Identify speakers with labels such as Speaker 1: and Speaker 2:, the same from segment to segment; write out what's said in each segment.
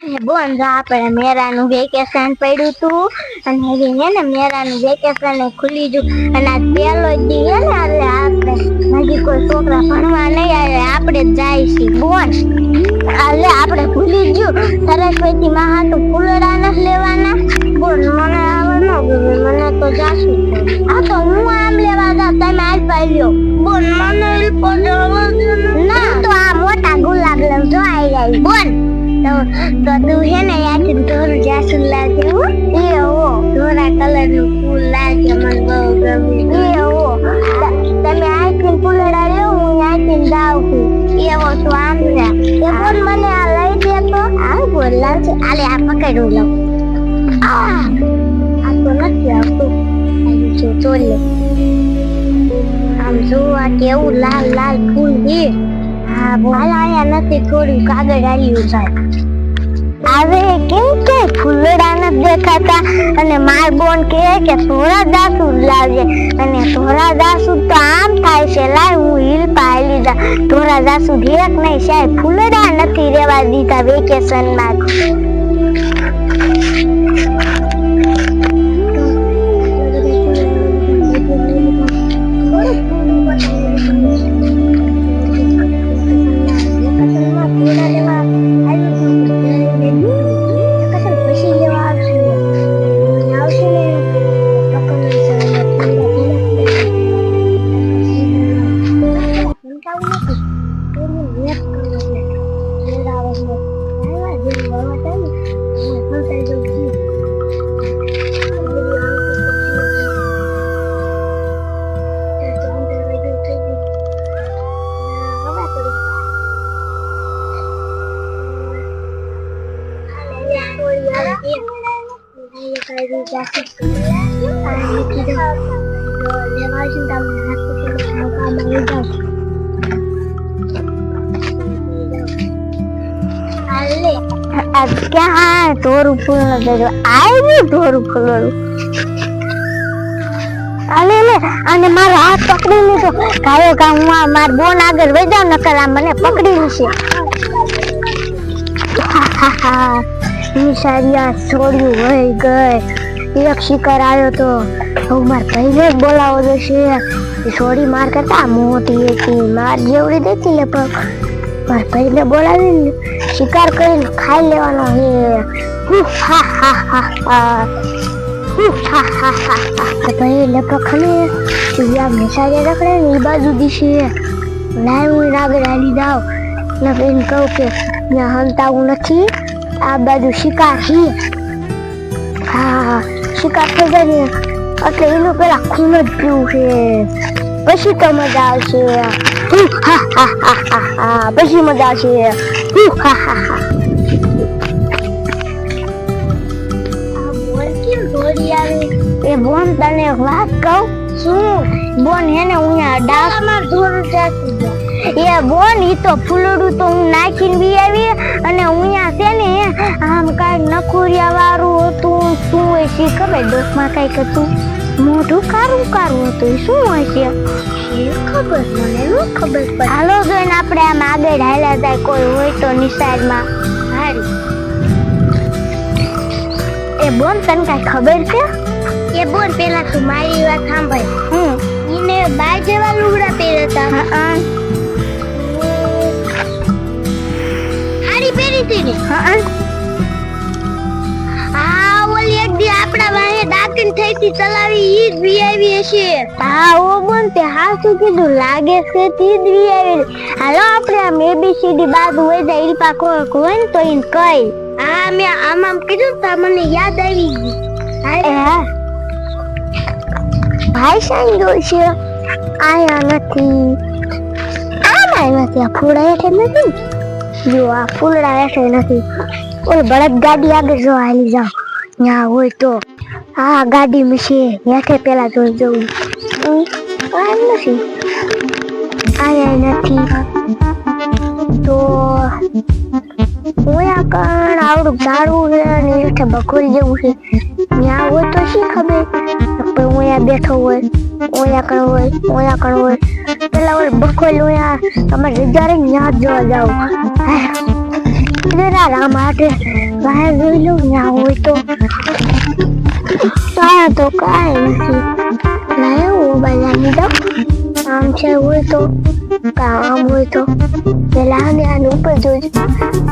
Speaker 1: બોન જો આપણે મેરાનું વેકેશન પડ્યું તું અને હવે હે ને મેરાનું વેકેશન ખુલી ગયું અને આ પેલો દી હે ને એટલે આપણે હજી કોઈ છોકરા ભણવા નહીં આવે આપણે જ જાય છે બોન એટલે આપણે ભૂલી ગયું સરસ્વતી માં હાટું ફૂલડા નથી લેવાના બોન મને આવે ન ગમે મને તો જાશું આ તો હું આમ લેવા જાવ તમે આજ પાડ્યો બોન મને ના તો આ મોટા ગુલાબ લમ જો આવી જાય બોન તો તું હે ને યાદ થોડું જાસું લાગે હો એ હો થોડા કલર નું ફૂલ લાગે મને બહુ ગમે એ હો તમે આઈસ્ક્રીમ ફૂલડા લ્યો હું આઈસ્ક્રીમ જાઉં છું એવો તો આમ ને એ બોલ મને આ લઈ દે તો આ બોલ લાવશે આલે આ પકડું લઉં આ તો નથી આવતું આવી છે ચોલે આમ જોવા કેવું લાલ લાલ ફૂલ છે હા બોલ આયા નથી થોડું કાગળ આલ્યું જાય આવે કેમ કે ફૂલડા નથી દેખાતા અને માર બોન કે થોડા દાસુ લાવજે અને થોડા દાસુ તો આમ થાય છે લાય હું હિલ પાઈ લીધા થોડા દાસુ ઢેક નહીં સાહેબ ફૂલડા નથી રેવા દીધા વેકેશન માં ક્યાં ધોરું ફૂલ ન દેજો આવ્યું ધોરું ફૂલ અને મારો હાથ પકડી લીધો ગાયો ગા હું માર બોન આગળ વઈ જાવ નકર આ મને પકડી લેશે નિશારિયા છોડ્યું વહી ગઈ એક શિકાર આવ્યો તો હવે માર ભાઈને જ બોલાવો જશે છોડી માર કરતા મોટી હતી માર જેવડી દેતી લે પણ માર ભાઈને બોલાવીને શિકાર કરીને ખાઈ લેવાનો હે ભાઈ લપખને યા નિશારિયા રખડે ને એ બાજુ દિશે લાય હું આગળ હાલી જાવ ને બેન કહું કે ત્યાં હંતાવું નથી આ બાજુ શિકાર છે હા શિકાર થઈ જાય ને એટલે એનું પેલા ખૂન જ પીવું છે પછી તો મજા આવશે પછી મજા આવશે એ બોન તને વાત કહું શું બોન હે ને હું ડાકમાં ધોરું જાતી એ બોન ઈ તો ફૂલડું તો હું નાખીને બી આવી અને અહીંયા છે ને આમ કાંઈક નખુરિયા વાળું હતું શું હોય છે ખબર ડોકમાં કાંઈક હતું મોઢું કારું કારું હતું શું હશે એ ખબર મને ન ખબર પડે હાલો જોઈને આપણે આમ આગળ હાલ્યા જાય કોઈ હોય તો નિશાળમાં હારી એ બોન તને કાંઈ ખબર છે એ બોન પેલા તું મારી વાત સાંભળ ઈને બાય જેવા લુગડા પહેરતા હારી પહેરી હતી ને હા ઓલી એક દી આપણા વાહે ડાકીને થઈથી ચલાવી ઈ જ વીઆઈવી હશે હા ઓ બોન તે હાસું કીધું લાગે છે તી જ વીઆઈવી હાલો આપણે આમ એબીસીડી બાજુ હોય જાય ઈ પાકો હોય ને તો ઈ કઈ હા મેં આમ કીધું તો મને યાદ આવી ગઈ હા ભાઈ સાંઈ ગયો છે આયા નથી આમાં નથી આ ફૂલડા હેઠે નથી જો આ ફૂલડા હેઠે નથી ઓલ બળદ ગાડી આગળ જો હાલી જાવ ત્યાં હોય તો આ ગાડી મિશે હેઠે પેલા જોઈ જવું આ નથી આયા નથી તો ઓયા કણ આવડું ઝાડું છે ને હેઠે બખોલ જેવું છે ત્યાં હોય તો શી ખબર પણ ઓયા બેઠો હોય ઓયા કણ હોય પેલા ઓલ બખોલ ઓયા તમારે જયારે ન્યા જોવા જાવ જરા રામ હાટે બહાર જોઈ લઉં ના હોય તો ત્યાં તો કાંઈ નથી લાયો મોબાઈલ આની તો આમ છે હોય તો કામ હોય તો પેલા આને ઉપર જોજો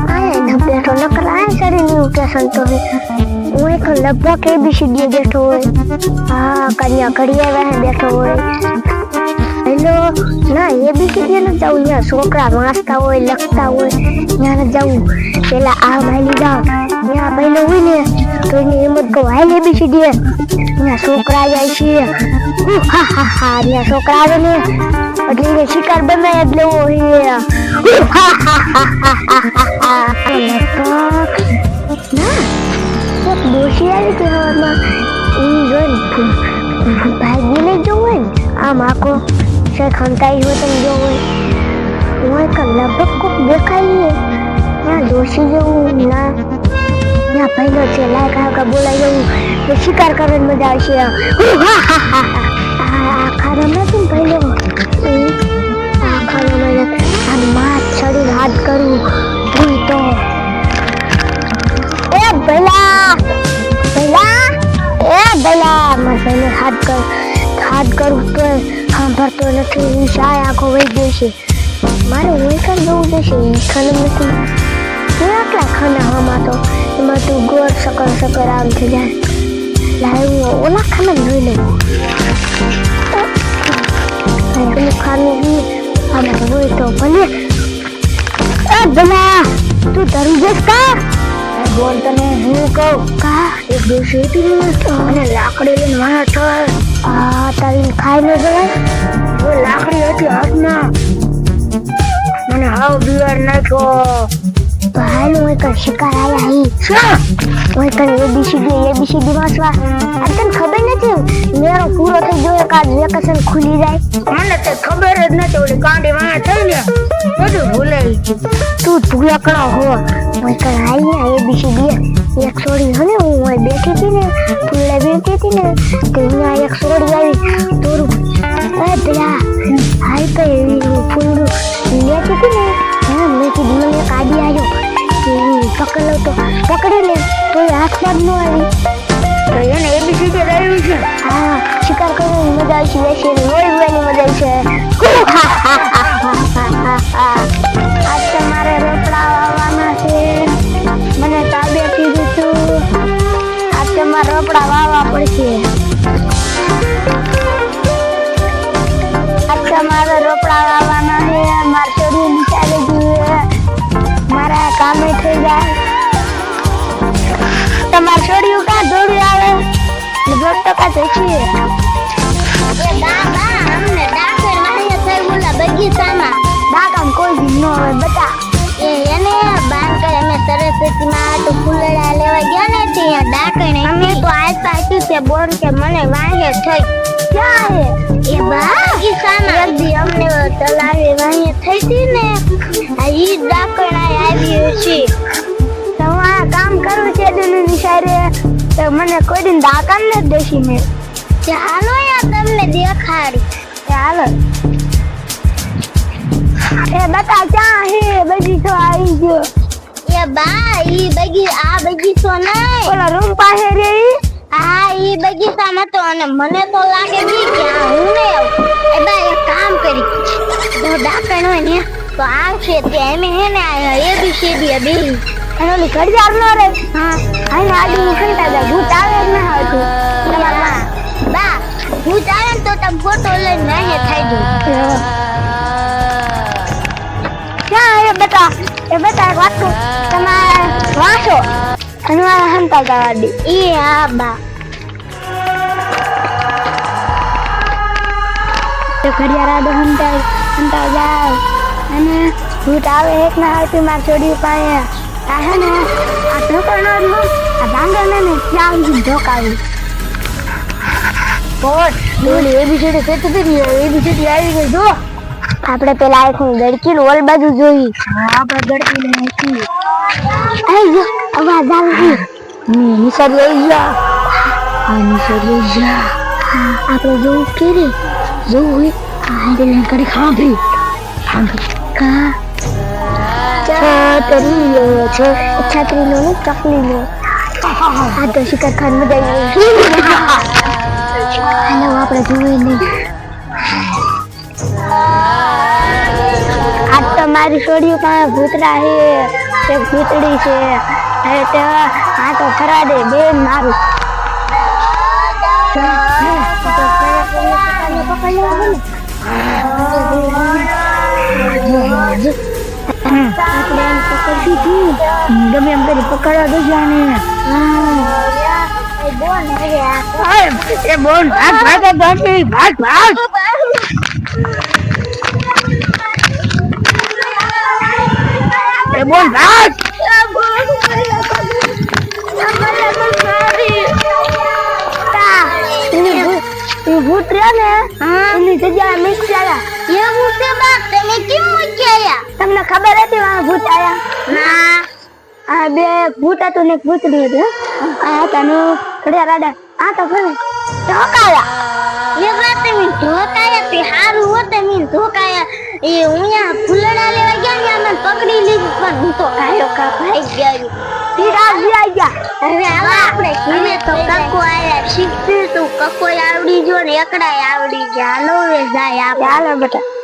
Speaker 1: આયા બેઠો નકર આ શરીરની ઉકેશન તો હું એક લગભગ ABCD બેઠો હોય હા કન્યા ઘડિયા બેઠો હોય હેલો ના ABCD ન જાઉં ત્યાં છોકરા વાંચતા હોય લખતા હોય ત્યાં ન જાઉં પેલા આ માલી જાવ ત્યાં પહેલો હોય ને તો એની હિંમત કહું હાલ ABCD ત્યાં છોકરા જાય છે હા હા હા ત્યાં છોકરા આવે ને એટલે એને શિકાર બનાવી જ લેવો હોય દોષી આવી કે હવામાં એ જોઈને ભાગી નહીં જવું હોય ને આમ આખો ખંતાઈ હોય તમે જો હોય લગભગ કોક દેખાય ત્યાં દોષી જવું ના ત્યાં પહેલો છે લાયક આખા બોલાઈ જવું તો શિકાર કરવાની મજા આવશે આખા રમે છે ને પહેલો આખા રમે આમ માથ છડીને હાથ કરવું ભૂલ તો એ ભલા મારે પહેલે હાથ કરું તો સાંભળતો નથી શાય આખો વહી ગયો છે મારે ઓળખાણ જવું જશે ખનમ નથી આટલા ખાના હમાં તો એમાં તું ગોળ સકર આમ થઈ જાય લાવ્યું ઓલા ખાના જોઈ લઉં ખાનું આમાં હોય તો ભલે ભલા તું ધરું જઈશ કા બોલ તને હું કહું કા એક દિવસે અને લાકડી લઈને વાળા થળ આ તારી ખાઈ ન જવાય લાકડી હતી હાથમાં મને હાવ બિવાર નાખ્યો ભાઈ હું એક શિકાર આવ્યા હી હું એક ABCD વાંચવા આ તને ખબર નથી મેળો પૂરો થઈ ગયો એક આજ વેકેશન ખુલી જાય મને તો ખબર જ નથી ઓલી કાંડી વાળા થઈ ને બધું ભૂલાઈ તું ભૂલકડો હો હું એક આવી ABCD એક છોડી હને હું બેઠી હતી ને ફૂલે બેઠી હતી ને તો અહીંયા એક છોડી આવી તોરું પેલા હાલ તો એવી ફૂલનું લેતી હતી ને મેં કીધું મને એક આડી આવ્યો પકડ લો તો પકડી લે તો હાથમાં જ ન આવી તો એને ABCD રહ્યું છે હા શિકાર કરવાની મજા આવશે બેસી રોવાની મજા આવશે આજ તમારે રોપડા વાવવાના છે મને તાબે કીધું તું આજ તમારે રોપડા વાવવા પડશે આજ તમારે રોપડા વાવવાના છે મારે શરીર વિચારે જોઈએ મારા કામે થઈ જાય તમારે છોડ્યું કા દોડ્યું આવે દોડ ટકા જશે અમને ડાકર વાહે થઈ બોલા બગીચામાં ડાકામ કોઈ બી ન હોય બતા એને બાન કરે અમે સરસ્વતીમાં તો ફૂલડા લેવા ગયા ને ત્યાં ડાકણે અમે તો આસપાસ છે બોલ કે મને વાહે થઈ ક્યાં હે એ બગીચામાં રગી અમને તલાવે વાહે થઈ હતી ને આ ઈ ડાકણા આવી છે તમારા કામ કરવું છે દુની નિશારે તો મને કોઈ દિન ડાકણ ન દેશી ને ચાલો યાર તમને દેખાડી ચાલો એ બતા ક્યાં હે બગીચો આવી ગયો એ બા ઈ આ બગીચો નહીં ઓલા રૂમ પાસે રે હા ઈ બગીચામાં તો અને મને તો લાગે બી કે હું ને એ બા એક કામ કરી તો ડાકણ હોય ને તો આવશે તે એમે હે ને ABCD બે અને ઓલી ઘડિયાળ ન રે હા આને આડી ખંતા જા ભૂત આવે જ ના આવતું બા ભૂત આવે ને તો તમ ફોટો લઈને નાહે થઈ ગયું ક્યાં એ બેટા એક વાત તમારે વાંચો અને હંતા જવા દે એ હા બા તો ઘડિયાળ આડો હંતા જાવ અને ભૂત આવે એક ના આવતી માર છોડી પાએ આ હે ને આ ઢોકળનો આ ભાંગરને ને ત્યાં ઢોકાવી બોટ બોલી ABCD કેતી ABCD આવી ગઈ જો આપણે પેલા આખું ગડકી ઓલ બાજુ જોઈ આપણે ગડકી નાખી આઈ જો અવાજ આવી નિસરી આવી જા આ નિસરી જા આપણે જોઉં કેરી જોઉં આ દિલ કરી ખાવી કા ચા તો રીલો છે છાત્રી નો ચકલી નો આ તો શિકાર ખાન મજા આવી હાલો આપણે જોઈએ નહીં આજ તો મારી છોડીઓ પાસે ભૂતરા છે એક ભૂતડી છે હવે તે આ તો ફરા દે બેન મારું ગમે એમ કરી પકડવા દો જાને એ બોન ભાગ ભાગ ભાગ ભાગ એ બોન ભાગ ભૂત રહ્યા ને એની જગ્યાએ મિક્સ આવ્યા એવું છે બાપ તમે કેમ મૂક્યા તમને ખબર હતી આ ભૂત આયા ના આ બે ભૂત હતું ને ભૂતડી હતી આ હતા નો ઘડિયા રાડા આ તો ફરે ધોકાયા એ વાત તમે ધોકાયા તે હારું હોત તમે ધોકાયા એ ઉયા ફૂલડા લેવા ગયા ને અમે પકડી લીધું પણ હું તો કાયો કા ભાઈ ગયો તીરા આવી ગયા હવે આપણે ઘીને તો કકો આયા શીખતી તું કકો આવડી જો ને એકડા આવડી ગયા હાલો રે જાય હાલો બેટા